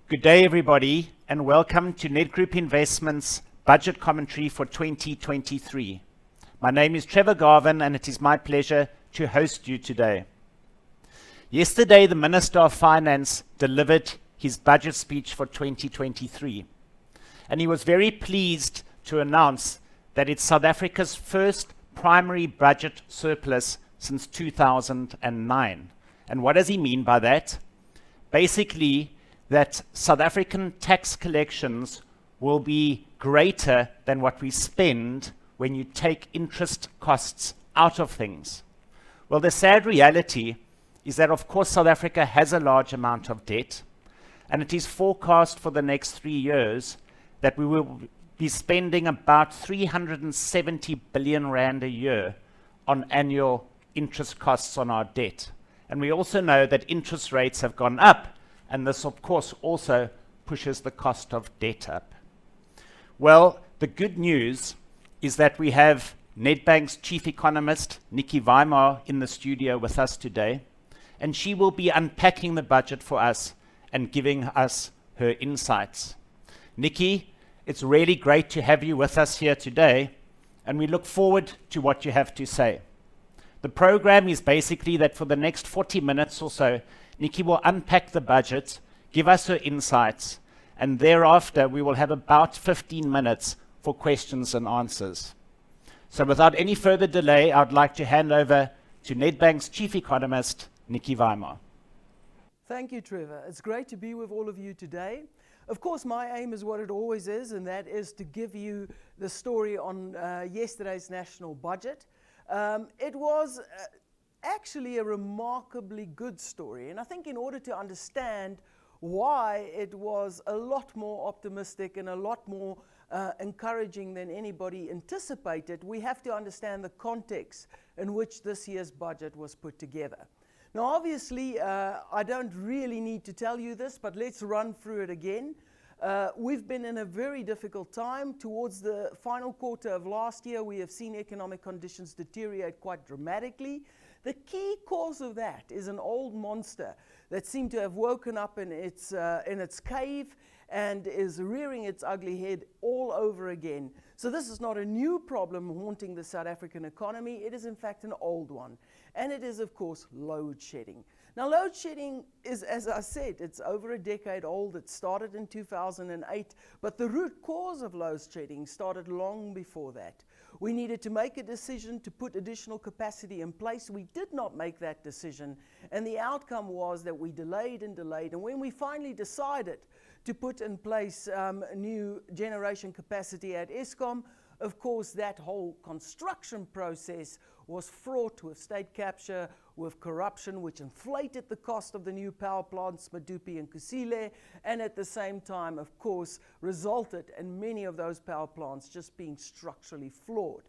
Good day, everybody, and welcome to Nedgroup Investments Budget Commentary for 2023. My name is Trevor Garvin, and it is my pleasure to host you today. Yesterday, the Minister of Finance delivered his budget speech for 2023, and he was very pleased to announce that it's South Africa's first primary budget surplus since 2009. And what does he mean by that? Basically, that South African tax collections will be greater than what we spend when you take interest costs out of things. Well, the sad reality is that, of course, South Africa has a large amount of debt, and it is forecast for the next 3 years that we will be spending about 370 billion rand a year on annual interest costs on our debt. And we also know that interest rates have gone up, and this, of course, also pushes the cost of debt up. Well, the good news is that we have Nedbank's chief economist, Nicky Weimar, in the studio with us today, and she will be unpacking the budget for us and giving us her insights. Nicky, it's really great to have you with us here today, and we look forward to what you have to say. The program is basically that for the next 40 minutes or so, Nicky will unpack the budget, give us her insights, and thereafter we will have about 15 minutes for questions and answers. So without any further delay, I'd like to hand over to Nedbank's chief economist, Nicky Weimar. Thank you, Trevor. It's great to be with all of you today. Of course, my aim is what it always is, and that is to give you the story on yesterday's national budget. It was actually a remarkably good story, and I think in order to understand why it was a lot more optimistic and a lot more encouraging than anybody anticipated, we have to understand the context in which this year's budget was put together. Now, obviously, I don't really need to tell you this, but let's run through it again. We've been in a very difficult time. Towards the final quarter of last year, we have seen economic conditions deteriorate quite dramatically. The key cause of that is an old monster that seemed to have woken up in its cave and is rearing its ugly head all over again. So this is not a new problem haunting the South African economy. It is in fact an old one. And it is, of course, load shedding. Now, load shedding is, as I said, it's over a decade old. It started in 2008, but the root cause of load shedding started long before that. We needed to make a decision to put additional capacity in place. We did not make that decision, and the outcome was that we delayed and delayed. And when we finally decided to put in place new generation capacity at Eskom, of course, that whole construction process was fraught with state capture, with corruption, which inflated the cost of the new power plants, Medupi and Kusile, and at the same time, of course, resulted in many of those power plants just being structurally flawed.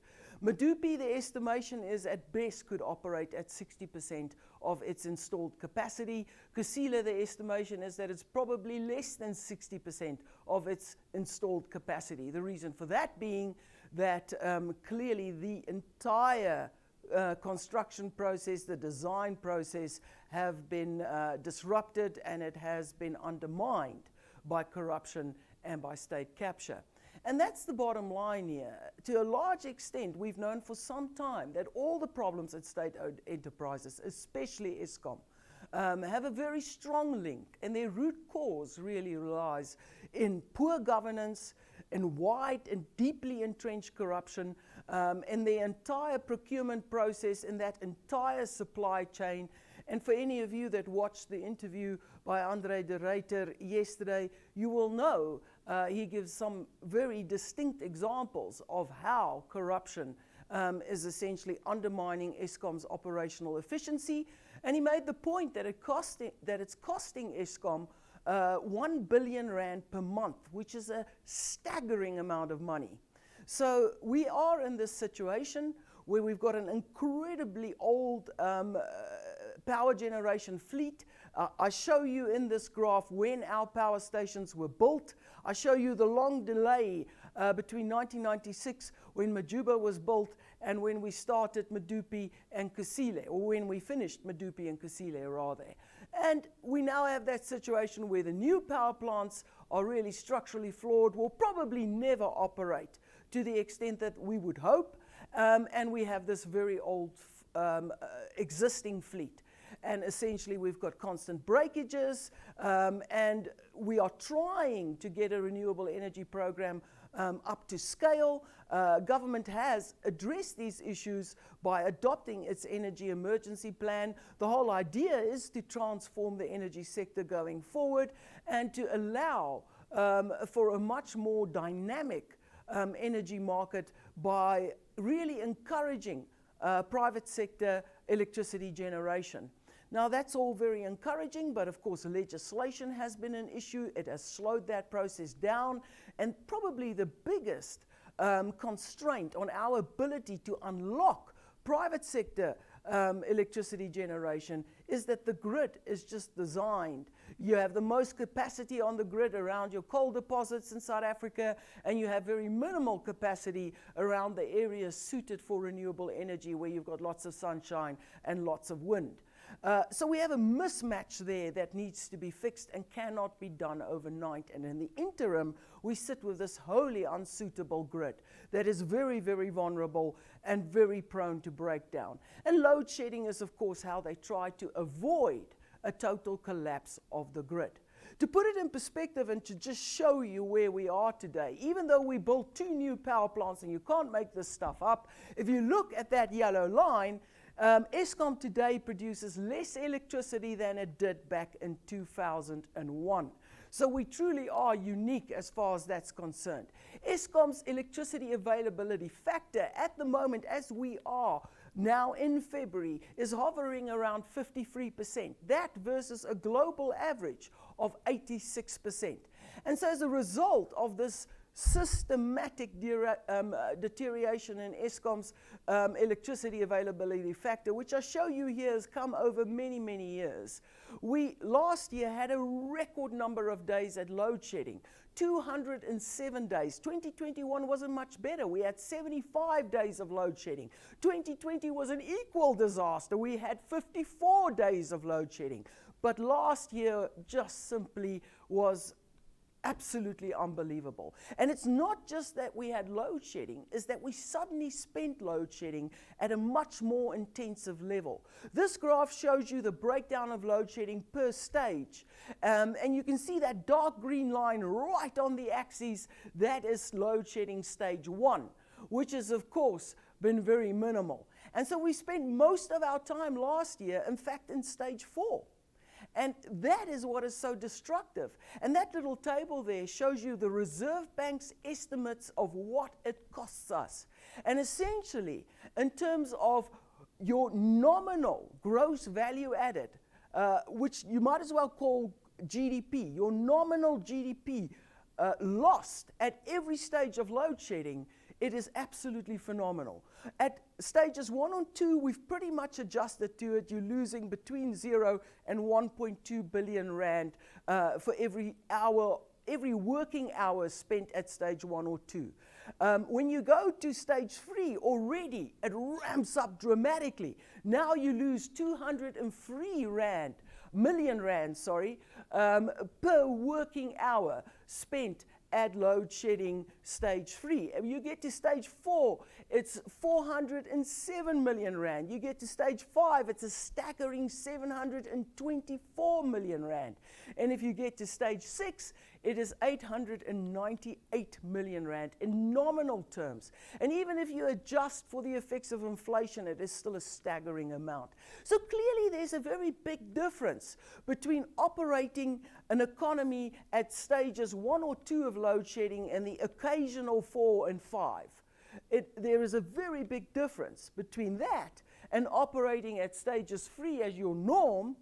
Medupi, the estimation is at best could operate at 60% of its installed capacity. Kusile, the estimation is that it's probably less than 60% of its installed capacity. The reason for that being that clearly the entire construction process, the design process have been disrupted, and it has been undermined by corruption and by state capture. And that's the bottom line here. To a large extent, we've known for some time that all the problems at state-owned enterprises, especially Eskom, have a very strong link, and their root cause really lies in poor governance, in wide and deeply entrenched corruption, in the entire procurement process, in that entire supply chain. And for any of you that watched the interview by Andre de Ruyter yesterday, you will know he gives some very distinct examples of how corruption is essentially undermining Eskom's operational efficiency. And he made the point that it's costing Eskom 1 billion rand per month, which is a staggering amount of money. So we are in this situation where we've got an incredibly old power generation fleet. I show you in this graph when our power stations were built. I show you the long delay between 1996, when Majuba was built, and when we started Medupi and Kusile, or when we finished Medupi and Kusile rather. And we now have that situation where the new power plants are really structurally flawed, will probably never operate to the extent that we would hope, and we have this very old existing fleet. And essentially we've got constant breakages, and we are trying to get a renewable energy program up to scale. Government has addressed these issues by adopting its energy emergency plan. The whole idea is to transform the energy sector going forward and to allow for a much more dynamic energy market by really encouraging private sector electricity generation. Now that's all very encouraging, but of course legislation has been an issue. It has slowed that process down, and probably the biggest constraint on our ability to unlock private sector electricity generation is that the grid is just designed. You have the most capacity on the grid around your coal deposits in South Africa, and you have very minimal capacity around the areas suited for renewable energy where you've got lots of sunshine and lots of wind. So we have a mismatch there that needs to be fixed and cannot be done overnight. And in the interim, we sit with this wholly unsuitable grid that is very, very vulnerable and very prone to breakdown. And load shedding is, of course, how they try to avoid a total collapse of the grid. To put it in perspective and to just show you where we are today, even though we built 2 new power plants, and you can't make this stuff up, if you look at that yellow line, Eskom today produces less electricity than it did back in 2001. So we truly are unique as far as that's concerned. Eskom's electricity availability factor at the moment, as we are now in February, is hovering around 53%. That versus a global average of 86%. And so as a result of this systematic deterioration in Eskom's electricity availability factor, which I show you here has come over many, many years. We last year had a record number of days at load shedding, 207 days. 2021 wasn't much better. We had 75 days of load shedding. 2020 was an equal disaster. We had 54 days of load shedding. But last year just simply was absolutely unbelievable. And it's not just that we had load shedding, it's that we suddenly spent load shedding at a much more intensive level. This graph shows you the breakdown of load shedding per stage. And you can see that dark green line right on the axis. That is load shedding stage 1, which has, of course, been very minimal. And so we spent most of our time last year, in fact, in stage 4. And that is what is so destructive. And that little table there shows you the Reserve Bank's estimates of what it costs us. And essentially, in terms of your nominal gross value added, which you might as well call GDP, your nominal GDP lost at every stage of load shedding, it is absolutely phenomenal. At stages 1 and 2, we've pretty much adjusted to it. You're losing between 0 and 1.2 billion rand for every hour, every working hour spent at stage 1 or 2. When you go to stage 3, already it ramps up dramatically. Now you lose 203 million rand, per working hour spent at load shedding stage 3. If you get to stage 4, it's 407 million rand. You get to stage 5, it's a staggering 724 million rand. And if you get to stage 6, it is 898 million rand in nominal terms. And even if you adjust for the effects of inflation, it is still a staggering amount. So clearly there's a very big difference between operating an economy at stages 1 or 2 of load shedding and the occasional 4 and 5. There is a very big difference between that and operating at stages 3 as your norm,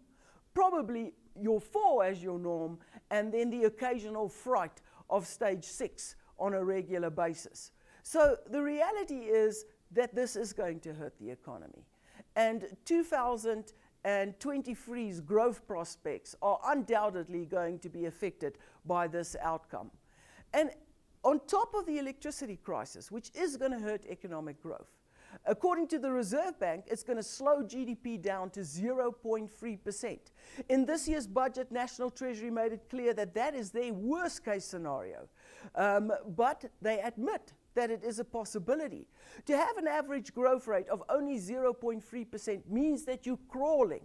probably your 4 as your norm, and then the occasional fright of stage 6 on a regular basis. So the reality is that this is going to hurt the economy. And 2023's growth prospects are undoubtedly going to be affected by this outcome. And on top of the electricity crisis, which is going to hurt economic growth, According to the Reserve Bank, it's going to slow GDP down to 0.3%. In this year's budget, National Treasury made it clear that that is their worst case scenario. But they admit that it is a possibility. To have an average growth rate of only 0.3% means that you're crawling.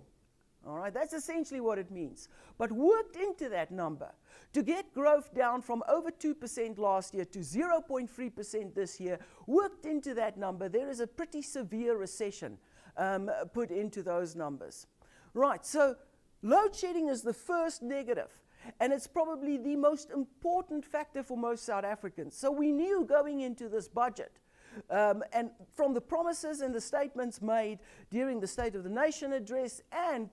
All right, that's essentially what it means. But worked into that number, to get growth down from over 2% last year to 0.3% this year, worked into that number, there is a pretty severe recession put into those numbers. Right, so load shedding is the first negative, and it's probably the most important factor for most South Africans. So we knew going into this budget, and from the promises and the statements made during the State of the Nation address and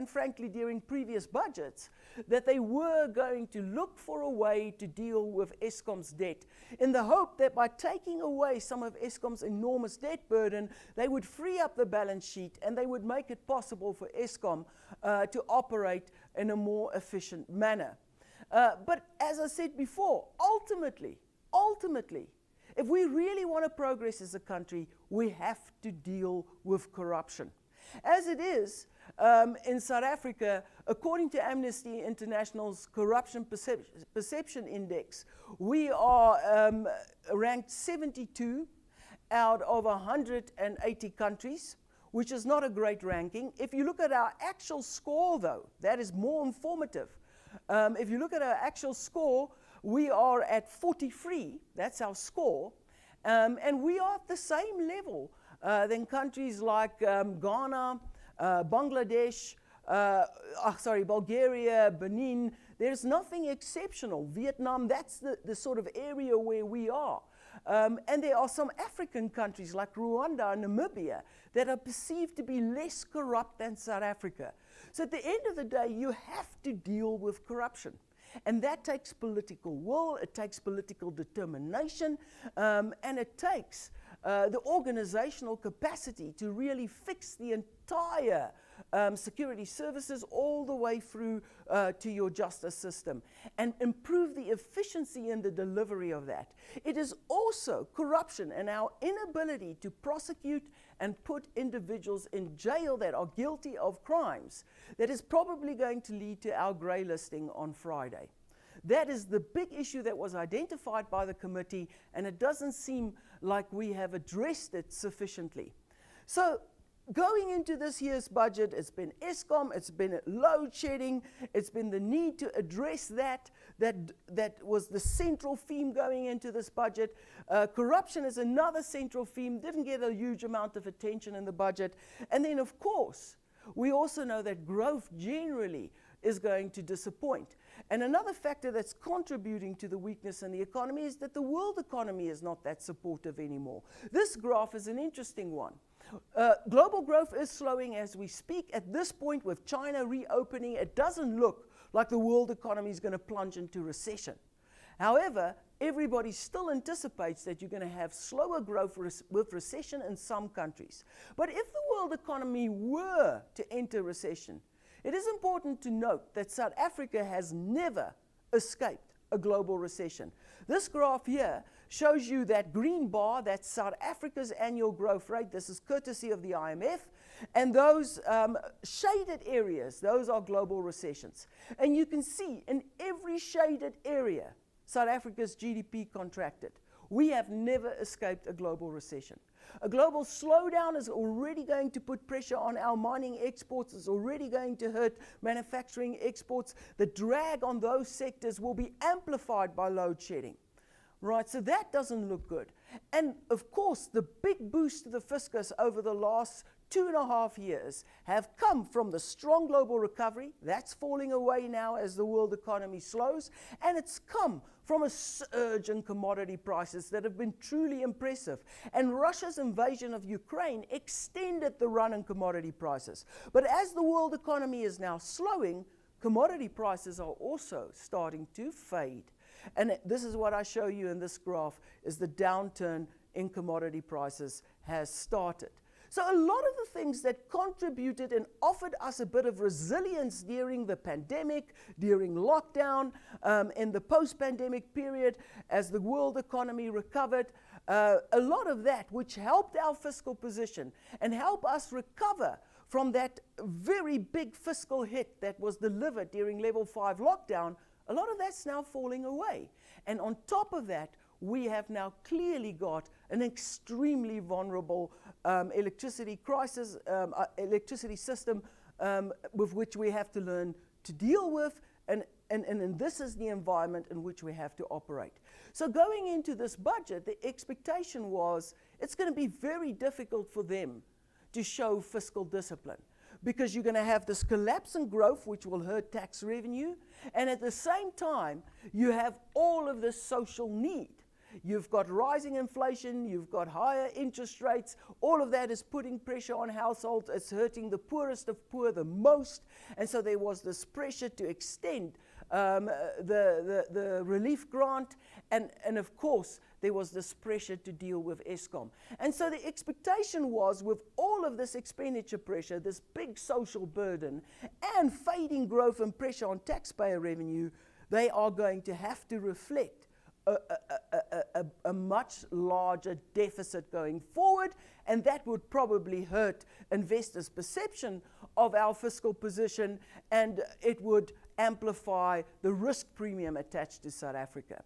frankly during previous budgets, that they were going to look for a way to deal with Eskom's debt in the hope that by taking away some of Eskom's enormous debt burden, they would free up the balance sheet and they would make it possible for Eskom to operate in a more efficient manner. But as I said before, ultimately, if we really want to progress as a country, we have to deal with corruption. As it is, in South Africa, according to Amnesty International's Corruption Perception Index, we are ranked 72 out of 180 countries, which is not a great ranking. If you look at our actual score, though, that is more informative. If you look at our actual score, we are at 43, that's our score, and we are at the same level than countries like Ghana, Bangladesh, Bulgaria, Benin. There's nothing exceptional. Vietnam, that's the sort of area where we are. And there are some African countries like Rwanda and Namibia that are perceived to be less corrupt than South Africa. So at the end of the day, you have to deal with corruption. And that takes political will, it takes political determination, and it takes the organizational capacity to really fix the entire security services all the way through to your justice system and improve the efficiency in the delivery of that. It is also corruption and our inability to prosecute and put individuals in jail that are guilty of crimes that is probably going to lead to our grey listing on Friday. That is the big issue that was identified by the committee, and it doesn't seem like we have addressed it sufficiently. So going into this year's budget, it's been Eskom, it's been load shedding, it's been the need to address that was the central theme going into this budget. Corruption is another central theme, didn't get a huge amount of attention in the budget. And then, of course, we also know that growth generally is going to disappoint. And another factor that's contributing to the weakness in the economy is that the world economy is not that supportive anymore. This graph is an interesting one. Global growth is slowing as we speak. At this point, with China reopening, it doesn't look like the world economy is going to plunge into recession. However, everybody still anticipates that you're going to have slower growth with recession in some countries. But if the world economy were to enter recession, it is important to note that South Africa has never escaped a global recession. This graph here shows you that green bar, that's South Africa's annual growth rate. This is courtesy of the IMF. And those shaded areas, those are global recessions. And you can see in every shaded area, South Africa's GDP contracted. We have never escaped a global recession. A global slowdown is already going to put pressure on our mining exports. It's already going to hurt manufacturing exports. The drag on those sectors will be amplified by load shedding. Right, so that doesn't look good. And of course, the big boost to the fiscus over the last 2.5 years have come from the strong global recovery. That's falling away now as the world economy slows. And it's come from a surge in commodity prices that have been truly impressive. And Russia's invasion of Ukraine extended the run in commodity prices. But as the world economy is now slowing, commodity prices are also starting to fade. And this is what I show you in this graph, is the downturn in commodity prices has started. So a lot of the things that contributed and offered us a bit of resilience during the pandemic, during lockdown, in the post-pandemic period, as the world economy recovered, a lot of that which helped our fiscal position and help us recover from that very big fiscal hit that was delivered during level 5 lockdown, a lot of that's now falling away. And on top of that, we have now clearly got an extremely vulnerable electricity crisis, electricity system with which we have to learn to deal with, and this is the environment in which we have to operate. So going into this budget, the expectation was it's going to be very difficult for them to show fiscal discipline, because you're going to have this collapse in growth which will hurt tax revenue, and at the same time you have all of this social need. You've got rising inflation, you've got higher interest rates, all of that is putting pressure on households, it's hurting the poorest of poor the most, and so there was this pressure to extend the relief grant, and of course there was this pressure to deal with Eskom. And so the expectation was, with all of this expenditure pressure, this big social burden, and fading growth and pressure on taxpayer revenue, they are going to have to reflect a much larger deficit going forward, and that would probably hurt investors' perception of our fiscal position, and it would amplify the risk premium attached to South Africa.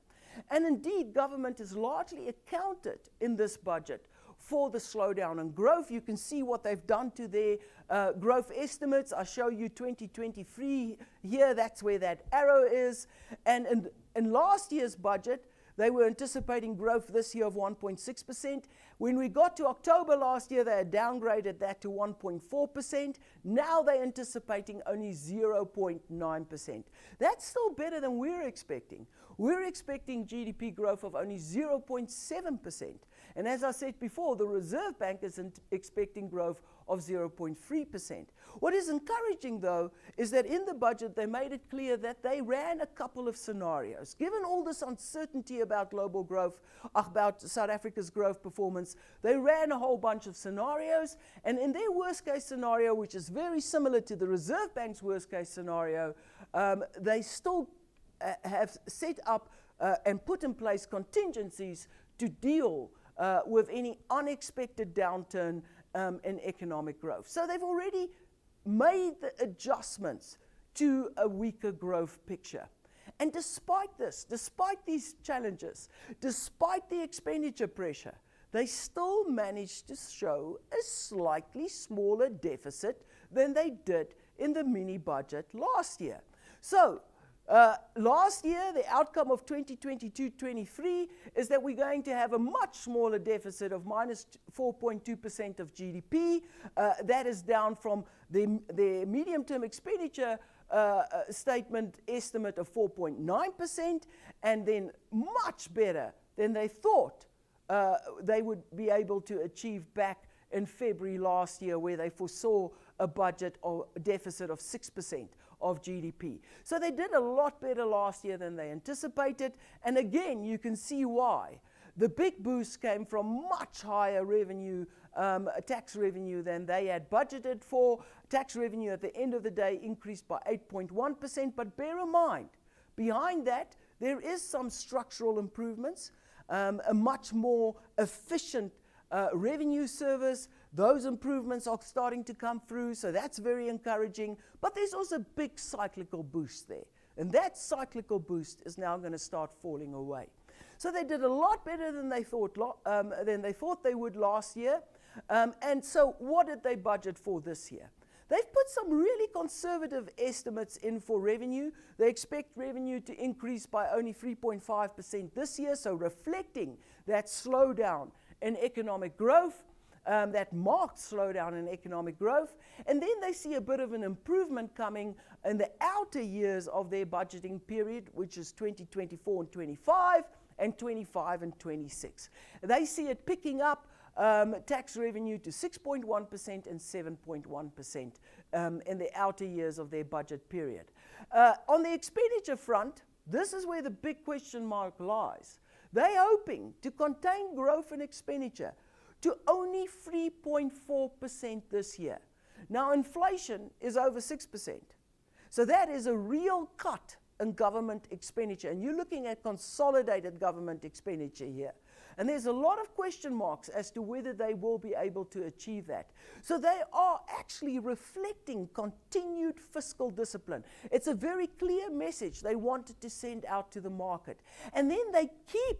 And indeed, government has largely accounted in this budget for the slowdown in growth. You can see what they've done to their growth estimates. I show you 2023 here, that's where that arrow is. And in last year's budget, they were anticipating growth this year of 1.6%. When we got to October last year, they had downgraded that to 1.4%. Now they're anticipating only 0.9%. That's still better than we're expecting. We're expecting GDP growth of only 0.7%. And as I said before, the Reserve Bank is expecting growth of 0.3%. What is encouraging, though, is that in the budget they made it clear that they ran a couple of scenarios. Given all this uncertainty about global growth, about South Africa's growth performance, they ran a whole bunch of scenarios, and in their worst case scenario, which is very similar to the Reserve Bank's worst case scenario, they still have set up and put in place contingencies to deal with any unexpected downturn in economic growth. So they've already made the adjustments to a weaker growth picture. And despite this, despite these challenges, despite the expenditure pressure, they still managed to show a slightly smaller deficit than they did in the mini budget last year. So last year, the outcome of 2022-23 is that we're going to have a much smaller deficit of minus 4.2% of GDP. That is down from the medium-term expenditure statement estimate of 4.9%, and then much better than they thought they would be able to achieve back in February last year, where they foresaw a budget or a deficit of 6% of GDP. So they did a lot better last year than they anticipated, and again, you can see why. The big boost came from much higher revenue, tax revenue than they had budgeted for. Tax revenue at the end of the day increased by 8.1%, but bear in mind, behind that, there is some structural improvements, a much more efficient revenue service. Those improvements are starting to come through, so that's very encouraging. But there's also a big cyclical boost there, and that cyclical boost is now going to start falling away. So they did a lot better than they thought they would last year. And so what did they budget for this year? They've put some really conservative estimates in for revenue. They expect revenue to increase by only 3.5% this year, so reflecting that slowdown in economic growth, that marked slowdown in economic growth. And then they see a bit of an improvement coming in the outer years of their budgeting period, which is 2024 and 25, and 25 and 26. They see it picking up tax revenue to 6.1% and 7.1% in the outer years of their budget period. On the expenditure front, this is where the big question mark lies. They're hoping to contain growth in expenditure to only 3.4% this year. Now, inflation is over 6%. So that is a real cut in government expenditure. And you're looking at consolidated government expenditure here. And there's a lot of question marks as to whether they will be able to achieve that. So they are actually reflecting continued fiscal discipline. It's a very clear message they wanted to send out to the market. And then they keep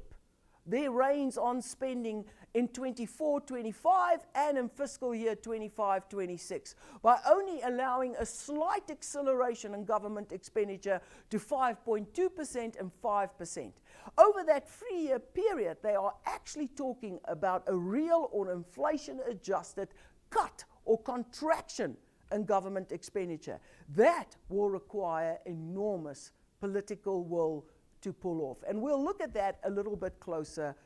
their reins on spending in 24-25 and in fiscal year 25-26 by only allowing a slight acceleration in government expenditure to 5.2% and 5%. Over that 3-year period, they are actually talking about a real or inflation-adjusted cut or contraction in government expenditure. That will require enormous political will to pull off. And we'll look at that a little bit closer.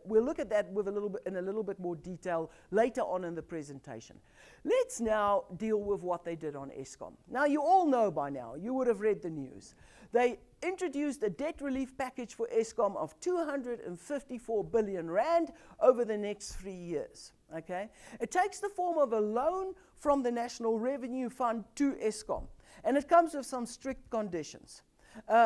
We'll look at that with in a little bit more detail later on in the presentation. Let's now deal with what they did on Eskom. Now, you all know by now, you would have read the news. They introduced a debt relief package for Eskom of 254 billion rand over the next 3 years. Okay? It takes the form of a loan from the National Revenue Fund to Eskom, and it comes with some strict conditions.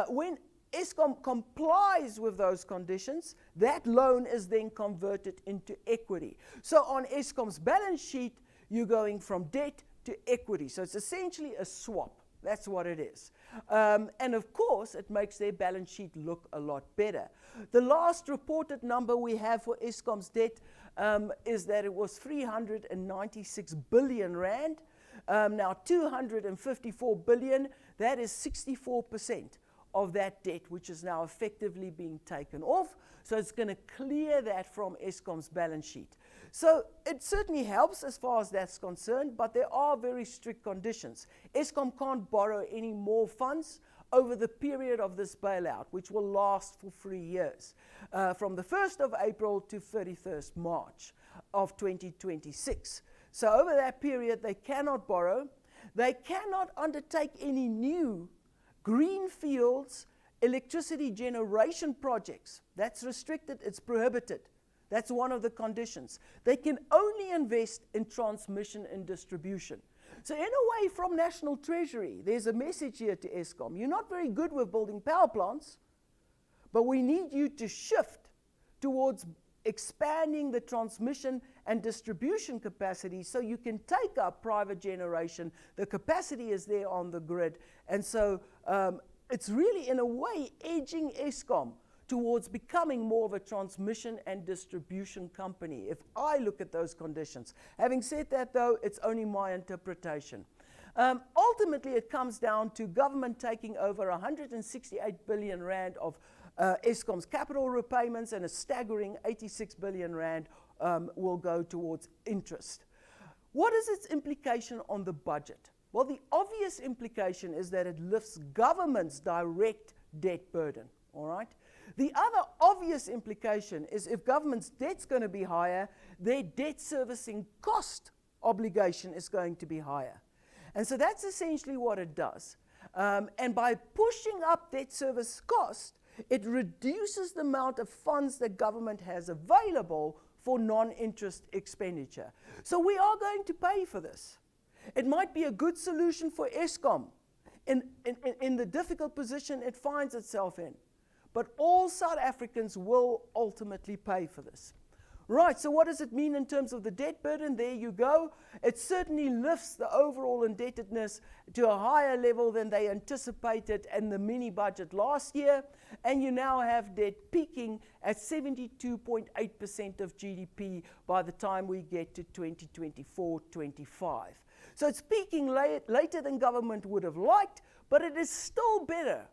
When Eskom complies with those conditions, that loan is then converted into equity. So on Eskom's balance sheet, you're going from debt to equity. So it's essentially a swap. That's what it is. And of course, it makes their balance sheet look a lot better. The last reported number we have for Eskom's debt is that it was 396 billion rand. Now, 254 billion, that is 64% of that debt, which is now effectively being taken off. So it's going to clear that from Eskom's balance sheet. So it certainly helps as far as that's concerned, but there are very strict conditions. Eskom can't borrow any more funds over the period of this bailout, which will last for 3 years, from the 1st of April to 31st March of 2026. So over that period, they cannot borrow. They cannot undertake any new greenfields electricity generation projects. That's restricted, it's prohibited. That's one of the conditions. They can only invest in transmission and distribution. So in a way, from National Treasury, there's a message here to Eskom. You're not very good with building power plants, but we need you to shift towards expanding the transmission and distribution capacity so you can take up private generation. The capacity is there on the grid. And so it's really, in a way, edging Eskom towards becoming more of a transmission and distribution company, if I look at those conditions. Having said that, though, it's only my interpretation. Ultimately, it comes down to government taking over 168 billion rand of Eskom's capital repayments, and a staggering 86 billion rand will go towards interest. What is its implication on the budget? Well, the obvious implication is that it lifts government's direct debt burden, all right? The other obvious implication is if government's debt's going to be higher, their debt servicing cost obligation is going to be higher. And so that's essentially what it does. And by pushing up debt service cost, it reduces the amount of funds that government has available for non-interest expenditure. So we are going to pay for this. It might be a good solution for Eskom in the difficult position it finds itself in. But all South Africans will ultimately pay for this. Right, so what does it mean in terms of the debt burden? There you go. It certainly lifts the overall indebtedness to a higher level than they anticipated in the mini budget last year. And you now have debt peaking at 72.8% of GDP by the time we get to 2024-25. So it's peaking later than government would have liked, but it is still better.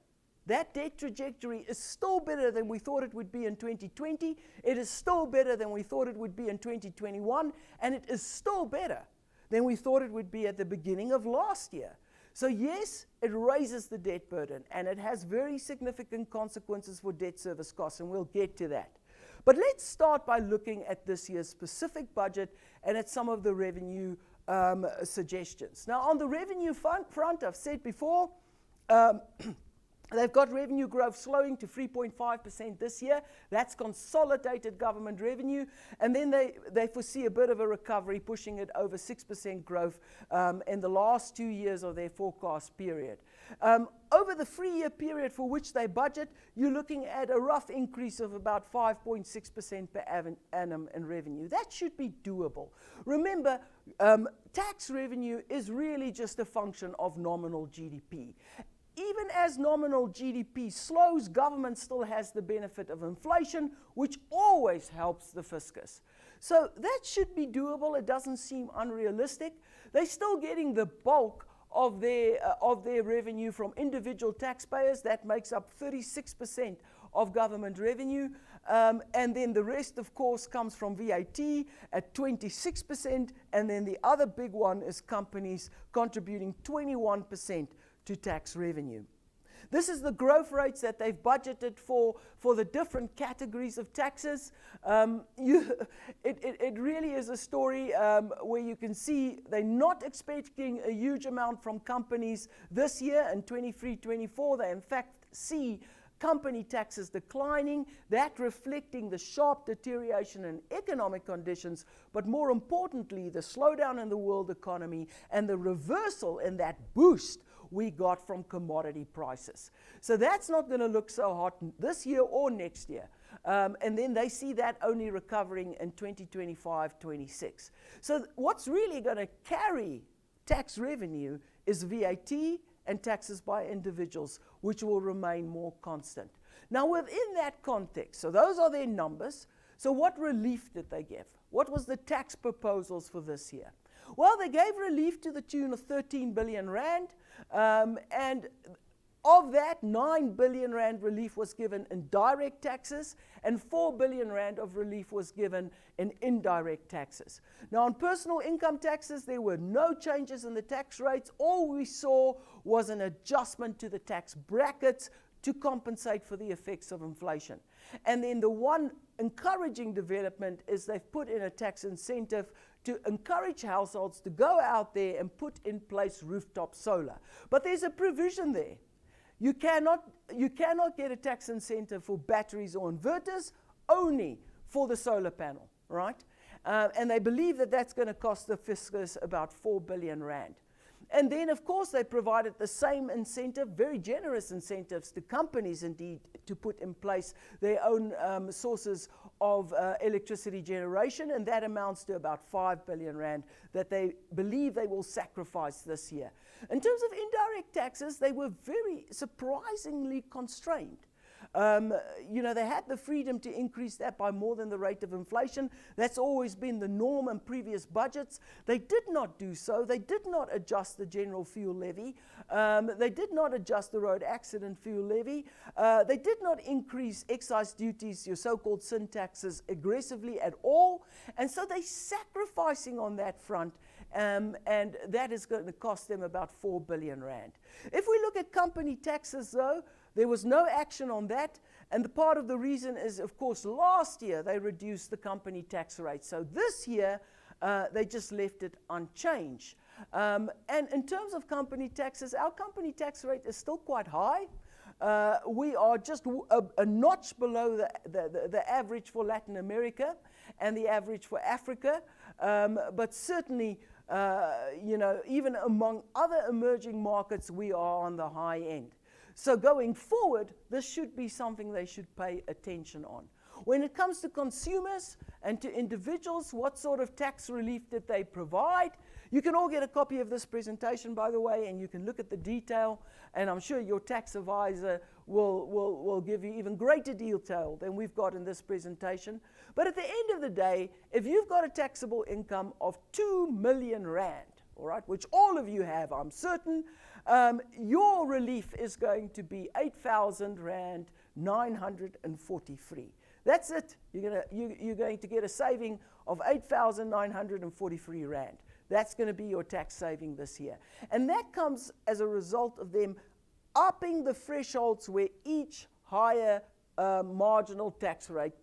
That debt trajectory is still better than we thought it would be in 2020. It is still better than we thought it would be in 2021. And it is still better than we thought it would be at the beginning of last year. So yes, it raises the debt burden, and it has very significant consequences for debt service costs, and we'll get to that. But let's start by looking at this year's specific budget and at some of the revenue suggestions. Now, on the revenue front, I've said before, They've got revenue growth slowing to 3.5% this year. That's consolidated government revenue. And then they foresee a bit of a recovery, pushing it over 6% growth in the last 2 years of their forecast period. Over the 3-year period for which they budget, you're looking at a rough increase of about 5.6% per annum in revenue. That should be doable. Remember, tax revenue is really just a function of nominal GDP. Even as nominal GDP slows, government still has the benefit of inflation, which always helps the fiscus. So that should be doable. It doesn't seem unrealistic. They're still getting the bulk of their revenue from individual taxpayers. That makes up 36% of government revenue. And then the rest, of course, comes from VAT at 26%. And then the other big one is companies contributing 21% to tax revenue. This is the growth rates that they've budgeted for the different categories of taxes. It really is a story where you can see they're not expecting a huge amount from companies this year in 23-24. They in fact see company taxes declining, that reflecting the sharp deterioration in economic conditions, but more importantly, the slowdown in the world economy and the reversal in that boost we got from commodity prices. So that's not going to look so hot this year or next year. And then they see that only recovering in 2025-26. So what's really going to carry tax revenue is VAT and taxes by individuals, which will remain more constant. Now, within that context, so those are their numbers. So what relief did they give? What was the tax proposals for this year? Well, they gave relief to the tune of 13 billion rand, and of that, 9 billion rand relief was given in direct taxes, and 4 billion rand of relief was given in indirect taxes. Now, on personal income taxes, there were no changes in the tax rates. All we saw was an adjustment to the tax brackets to compensate for the effects of inflation. And then the one encouraging development is they've put in a tax incentive to encourage households to go out there and put in place rooftop solar. But there's a provision there. You cannot get a tax incentive for batteries or inverters, only for the solar panel, right? And they believe that that's going to cost the fiscus about 4 billion rand. And then, of course, they provided the same incentive, very generous incentives to companies, indeed, to put in place their own sources of electricity generation, and that amounts to about 5 billion rand that they believe they will sacrifice this year. In terms of indirect taxes, they were very surprisingly constrained. They had the freedom to increase that by more than the rate of inflation. That's always been the norm in previous budgets. They did not do so. They did not adjust the general fuel levy. They did not adjust the road accident fuel levy. They did not increase excise duties, your so-called sin taxes, aggressively at all. And so they're sacrificing on that front. And that is going to cost them about 4 billion rand. If we look at company taxes, though, there was no action on that, and the part of the reason is, of course, last year they reduced the company tax rate. So this year, they just left it unchanged. And in terms of company taxes, our company tax rate is still quite high. We are just a notch below the average for Latin America and the average for Africa, but certainly, even among other emerging markets, we are on the high end. So going forward, this should be something they should pay attention on. When it comes to consumers and to individuals, what sort of tax relief did they provide? You can all get a copy of this presentation, by the way, and you can look at the detail, and I'm sure your tax advisor will give you even greater detail than we've got in this presentation. But at the end of the day, if you've got a taxable income of 2 million rand, all right, which all of you have, I'm certain, your relief is going to be 8,000 rand 943. That's it. You're going to get a saving of 8,943 rand. That's going to be your tax saving this year. And that comes as a result of them upping the thresholds where each higher marginal tax rate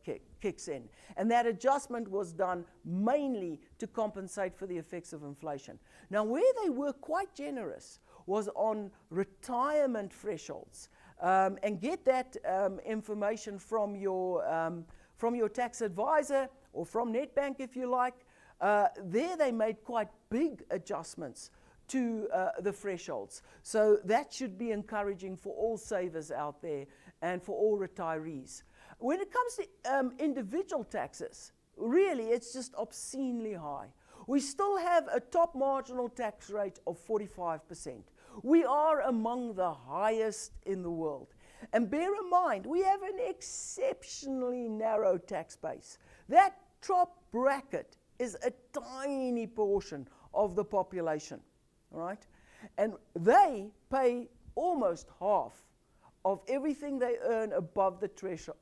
kicks in. And that adjustment was done mainly to compensate for the effects of inflation. Now, where they were quite generous was on retirement thresholds. and get that information from your tax advisor or from Nedbank if you like. There they made quite big adjustments to the thresholds. So that should be encouraging for all savers out there and for all retirees. When it comes to individual taxes, really it's just obscenely high. We still have a top marginal tax rate of 45%. We are among the highest in the world. And bear in mind, we have an exceptionally narrow tax base. That top bracket is a tiny portion of the population, all right? And they pay almost half of everything they earn above the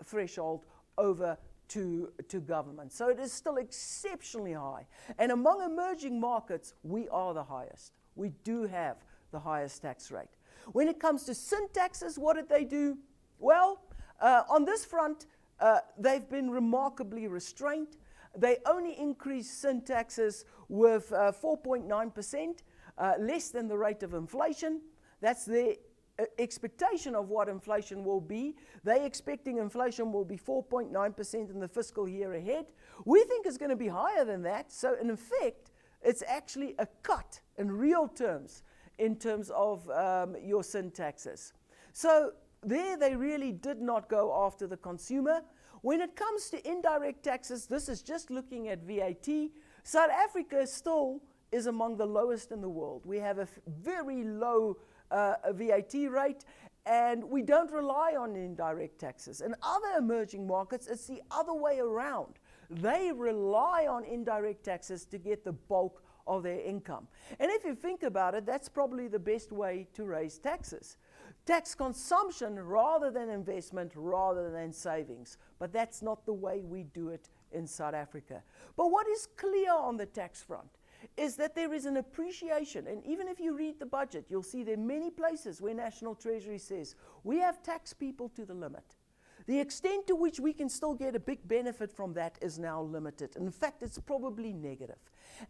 threshold over to government. So it is still exceptionally high. And among emerging markets, we are the highest. We do have the highest tax rate. When it comes to sin taxes, what did they do? Well, on this front, they've been remarkably restrained. They only increased sin taxes with 4.9%, less than the rate of inflation. That's their expectation of what inflation will be. They're expecting inflation will be 4.9% in the fiscal year ahead. We think it's going to be higher than that. So in effect, it's actually a cut in real terms in terms of your sin taxes. So there they really did not go after the consumer. When it comes to indirect taxes, this is just looking at VAT. South Africa still is among the lowest in the world. We have a very low VAT rate, and we don't rely on indirect taxes. In other emerging markets, it's the other way around. They rely on indirect taxes to get the bulk of their income. And if you think about it, that's probably the best way to raise taxes. Tax consumption rather than investment, rather than savings. But that's not the way we do it in South Africa. But what is clear on the tax front is that there is an appreciation, and even if you read the budget, you'll see there are many places where National Treasury says, we have taxed people to the limit. The extent to which we can still get a big benefit from that is now limited. In fact, it's probably negative.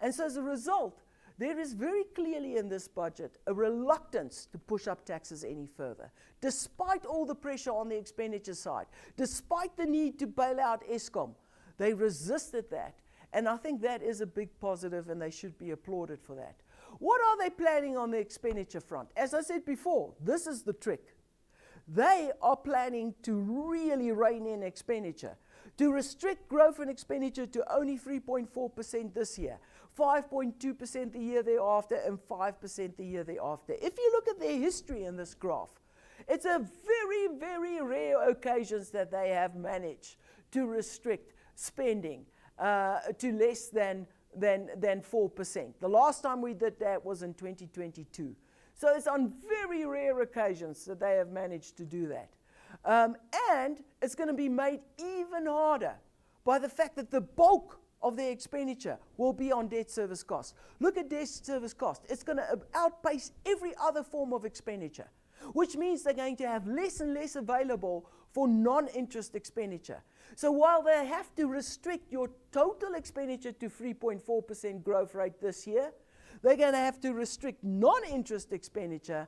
And so as a result, there is very clearly in this budget a reluctance to push up taxes any further, despite all the pressure on the expenditure side, despite the need to bail out Eskom. They resisted that. And I think that is a big positive, and they should be applauded for that. What are they planning on the expenditure front? As I said before, this is the trick. They are planning to really rein in expenditure, to restrict growth in expenditure to only 3.4% this year, 5.2% the year thereafter, and 5% the year thereafter. If you look at their history in this graph, it's a very, very rare occasions that they have managed to restrict spending to less than 4%. The last time we did that was in 2022. So it's on very rare occasions that they have managed to do that. And it's going to be made even harder by the fact that the bulk of their expenditure will be on debt service cost. Look at debt service cost. It's going to outpace every other form of expenditure, which means they're going to have less and less available for non-interest expenditure. So while they have to restrict your total expenditure to 3.4% growth rate this year, they're going to have to restrict non-interest expenditure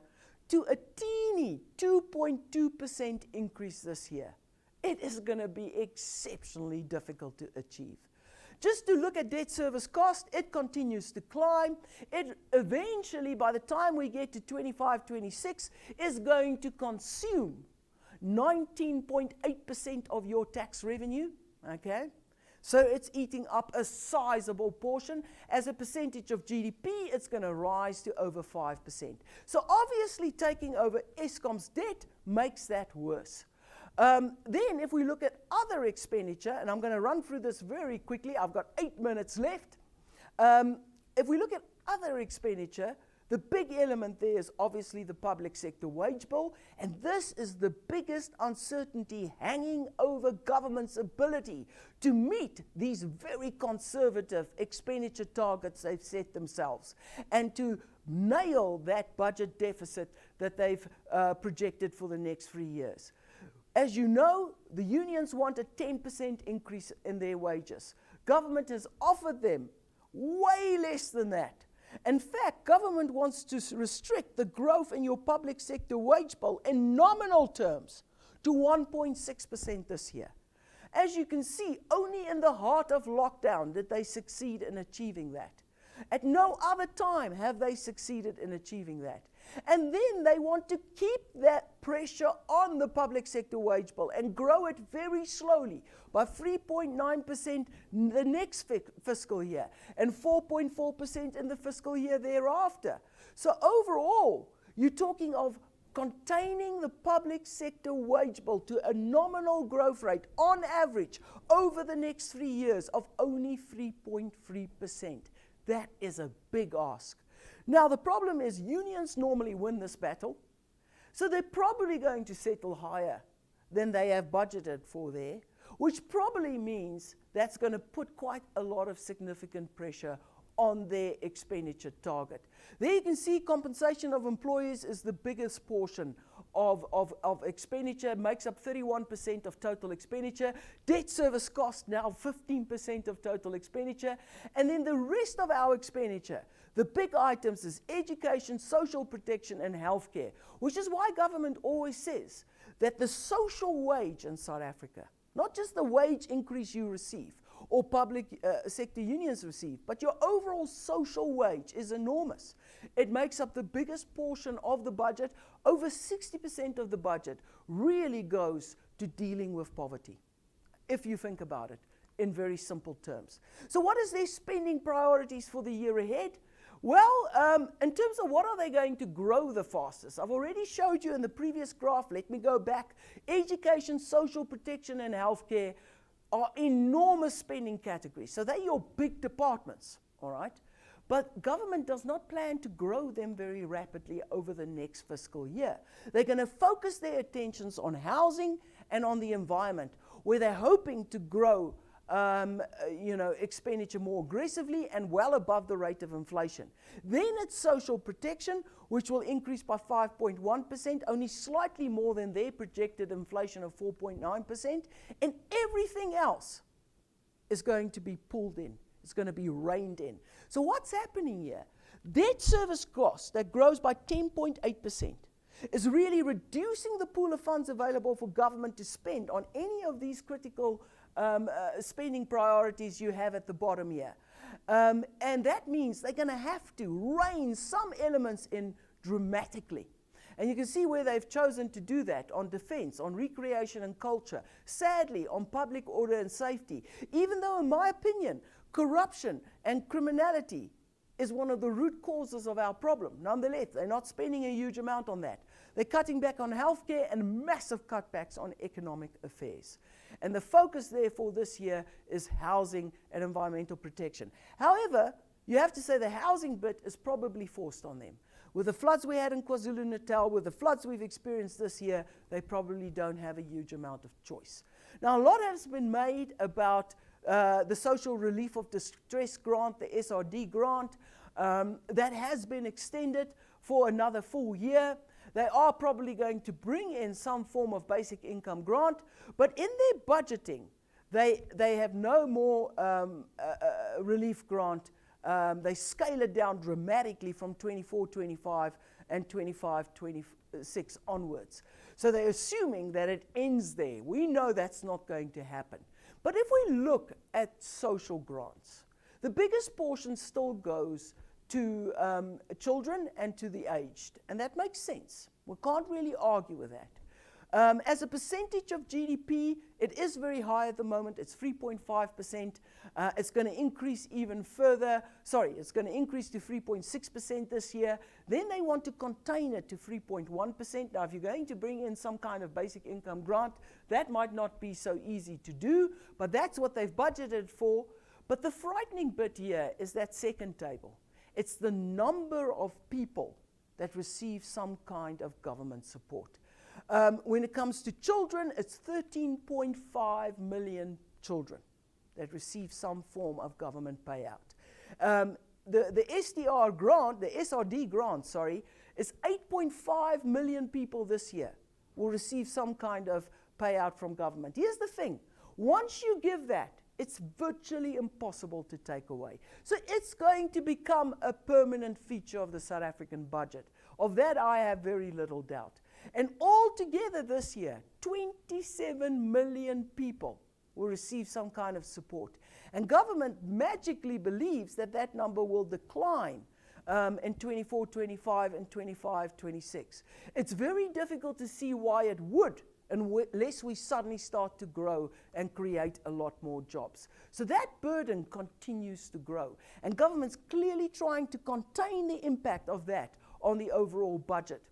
to a teeny 2.2% increase this year. It is going to be exceptionally difficult to achieve. Just to look at debt service cost, it continues to climb. It eventually, by the time we get to 25-26, is going to consume 19.8% of your tax revenue, okay? So it's eating up a sizable portion. As a percentage of GDP, it's going to rise to over 5%. So obviously taking over Eskom's debt makes that worse. Then if we look at other expenditure, and I'm going to run through this very quickly, I've got 8 minutes left. If we look at other expenditure, the big element there is obviously the public sector wage bill, and this is the biggest uncertainty hanging over government's ability to meet these very conservative expenditure targets they've set themselves, and to nail that budget deficit that they've projected for the next 3 years. As you know, the unions want a 10% increase in their wages. Government has offered them way less than that. In fact, government wants to restrict the growth in your public sector wage bill in nominal terms to 1.6% this year. As you can see, only in the heart of lockdown did they succeed in achieving that. At no other time have they succeeded in achieving that. And then they want to keep that pressure on the public sector wage bill and grow it very slowly by 3.9% the next fiscal year and 4.4% in the fiscal year thereafter. So overall, you're talking of containing the public sector wage bill to a nominal growth rate on average over the next 3 years of only 3.3%. That is a big ask. Now, the problem is unions normally win this battle, so they're probably going to settle higher than they have budgeted for there, which probably means that's going to put quite a lot of significant pressure on their expenditure target. There you can see compensation of employees is the biggest portion of expenditure, makes up 31% of total expenditure. Debt service cost now 15% of total expenditure. And then the rest of our expenditure, the big items is education, social protection and healthcare, which is why government always says that the social wage in South Africa, not just the wage increase you receive or public sector unions receive, but your overall social wage is enormous. It makes up the biggest portion of the budget. Over 60% of the budget really goes to dealing with poverty, if you think about it in very simple terms. So what is their spending priorities for the year ahead? Well, in terms of what are they going to grow the fastest, I've already showed you in the previous graph. Let me go back. Education, social protection and healthcare are enormous spending categories. So they're your big departments, all right? But government does not plan to grow them very rapidly over the next fiscal year. They're going to focus their attentions on housing and on the environment, where they're hoping to grow expenditure more aggressively and well above the rate of inflation. Then it's social protection, which will increase by 5.1%, only slightly more than their projected inflation of 4.9%, and everything else is going to be pulled in. It's going to be reined in. So what's happening here? Debt service cost that grows by 10.8% is really reducing the pool of funds available for government to spend on any of these critical spending priorities you have at the bottom here. And that means they're going to have to rein some elements in dramatically. And you can see where they've chosen to do that: on defense, on recreation and culture, sadly on public order and safety, even though in my opinion corruption and criminality is one of the root causes of our problem. Nonetheless, they're not spending a huge amount on that. They're cutting back on healthcare and massive cutbacks on economic affairs. And the focus therefore this year is housing and environmental protection. However, you have to say the housing bit is probably forced on them. With the floods we had in KwaZulu-Natal, with the floods we've experienced this year, they probably don't have a huge amount of choice. Now, a lot has been made about the Social Relief of Distress Grant, the SRD grant, that has been extended for another full year. They are probably going to bring in some form of basic income grant, but in their budgeting, they have no more relief grant. They scale it down dramatically from 24-25 and 25-26 onwards. So they're assuming that it ends there. We know that's not going to happen. But if we look at social grants, the biggest portion still goes to children and to the aged, and that makes sense. We can't really argue with that. As a percentage of GDP, it is very high at the moment. It's 3.5%. It's going to increase even further. It's going to increase to 3.6% this year. Then they want to contain it to 3.1%. Now, if you're going to bring in some kind of basic income grant, that might not be so easy to do, but that's what they've budgeted for. But the frightening bit here is that second table. It's the number of people that receive some kind of government support. When it comes to children, it's 13.5 million children that receive some form of government payout. The SDR grant, the SRD grant, is 8.5 million people this year will receive some kind of payout from government. Here's the thing. Once you give that It's virtually impossible to take away. So it's going to become a permanent feature of the South African budget. Of that, I have very little doubt. And altogether this year, 27 million people will receive some kind of support. And government magically believes that that number will decline in 24-25 and 25-26. It's very difficult to see why it would, unless we suddenly start to grow and create a lot more jobs. So that burden continues to grow. And government's clearly trying to contain the impact of that on the overall budget.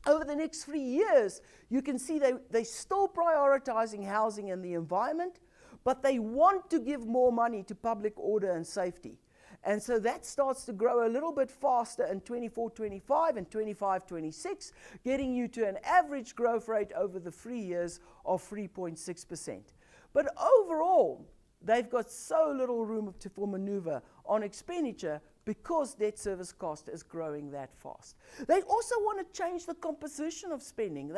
Over the next 3 years, you can see they're still prioritizing housing and the environment, but they want to give more money to public order and safety. And so that starts to grow a little bit faster in 24-25 and 25-26, getting you to an average growth rate over the 3 years of 3.6%. But overall, they've got so little room for maneuver on expenditure because debt service cost is growing that fast. They also want to change the composition of spending.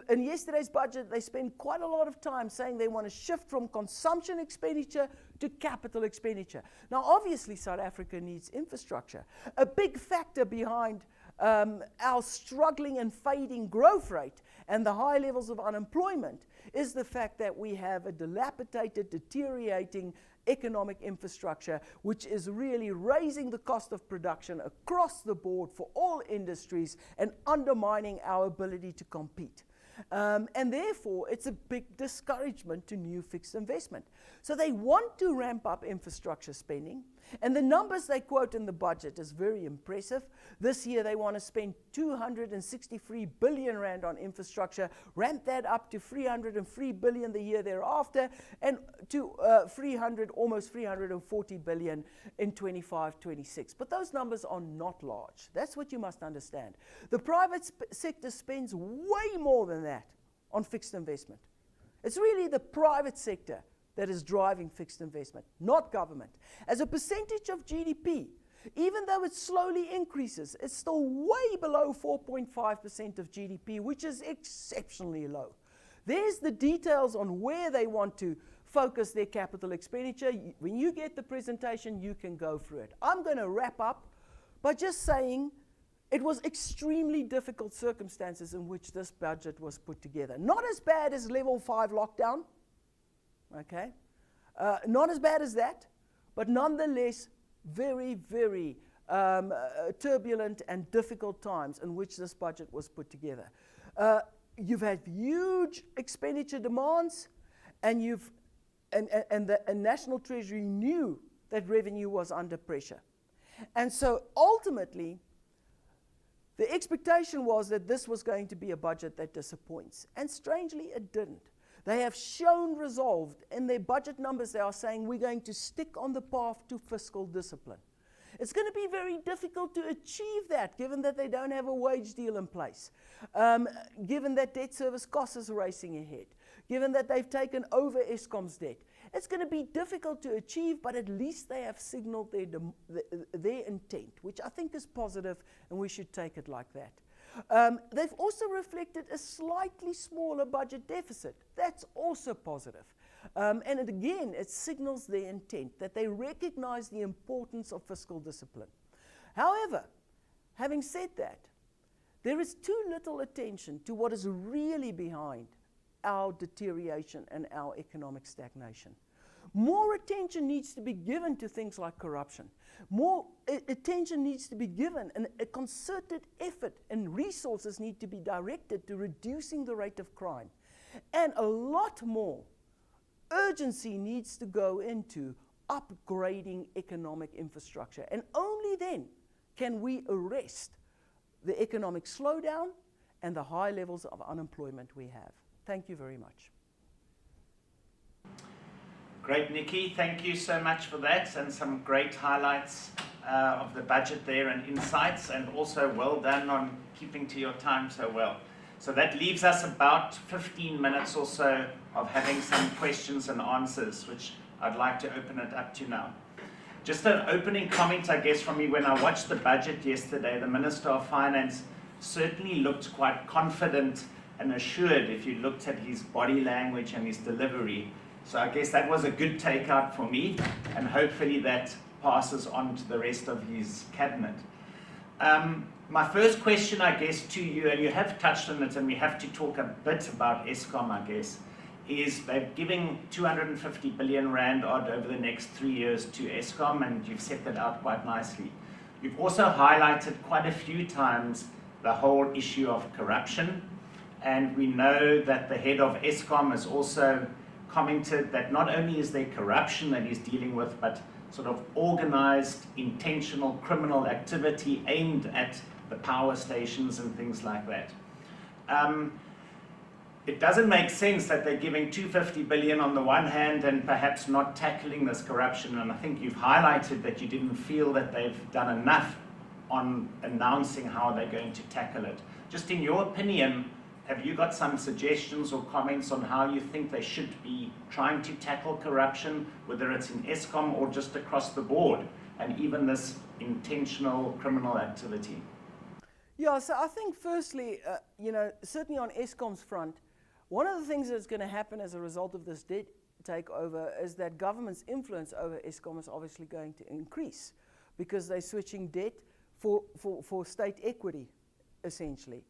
In yesterday's budget, they spent quite a lot of time saying they want to shift from consumption expenditure to capital expenditure. Now, obviously, South Africa needs infrastructure. A big factor behind our struggling and fading growth rate and the high levels of unemployment is the fact that we have a dilapidated, deteriorating economic infrastructure, which is really raising the cost of production across the board for all industries and undermining our ability to compete. And therefore, it's a big discouragement to new fixed investment. So they want to ramp up infrastructure spending, and the numbers they quote in the budget is very impressive. This year, they want to spend 263 billion rand on infrastructure, ramp that up to 303 billion the year thereafter, and to almost 340 billion in 25-26. But those numbers are not large. That's what you must understand. The private sector spends way more than that on fixed investment. It's really the private sector that is driving fixed investment, not government. As a percentage of GDP, even though it slowly increases, it's still way below 4.5% of GDP, which is exceptionally low. There's the details on where they want to focus their capital expenditure. When you get the presentation, you can go through it. I'm going to wrap up by just saying it was extremely difficult circumstances in which this budget was put together. Not as bad as level 5 lockdown, okay? Not as bad as that, but nonetheless very, very turbulent and difficult times in which this budget was put together. You've had huge expenditure demands, and the National Treasury knew that revenue was under pressure. And so ultimately, the expectation was that this was going to be a budget that disappoints. And strangely, it didn't. They have shown resolve. In their budget numbers, they are saying we're going to stick on the path to fiscal discipline. It's going to be very difficult to achieve that, given that they don't have a wage deal in place, given that debt service cost is racing ahead, given that they've taken over Eskom's debt. It's going to be difficult to achieve, but at least they have signaled their intent, which I think is positive, and we should take it like that. They've also reflected a slightly smaller budget deficit. That's also positive. And again, it signals their intent, that they recognize the importance of fiscal discipline. However, having said that, there is too little attention to what is really behind our deterioration and our economic stagnation. More attention needs to be given to things like corruption. More attention needs to be given, and a concerted effort and resources need to be directed to reducing the rate of crime. And a lot more urgency needs to go into upgrading economic infrastructure. And only then can we arrest the economic slowdown and the high levels of unemployment we have. Thank you very much. Great, Nicky. Thank you so much for that, and some great highlights of the budget there and insights, and also well done on keeping to your time so well. So that leaves us about 15 minutes or so of having some questions and answers, which I'd like to open it up to now. Just an opening comment, I guess, from me. When I watched the budget yesterday, the Minister of Finance certainly looked quite confident and assured if you looked at his body language and his delivery. So I guess that was a good takeout for me, and hopefully that passes on to the rest of his cabinet. My first question, I guess, to you, and you have touched on it, and we have to talk a bit about Eskom, I guess, is they're giving 250 billion rand odd over the next 3 years to Eskom, and you've set that out quite nicely. You've also highlighted quite a few times the whole issue of corruption, and we know that the head of Eskom has also commented that not only is there corruption that he's dealing with, but sort of organized, intentional criminal activity aimed at the power stations and things like that. It doesn't make sense that they're giving 250 billion on the one hand and perhaps not tackling this corruption, and I think you've highlighted that you didn't feel that they've done enough on announcing how they're going to tackle it. Just in your opinion, have you got some suggestions or comments on how you think they should be trying to tackle corruption, whether it's in Eskom or just across the board, and even this intentional criminal activity? Yeah, so I think firstly, certainly on Eskom's front, one of the things that's going to happen as a result of this debt takeover is that government's influence over Eskom is obviously going to increase because they're switching debt for state equity, essentially.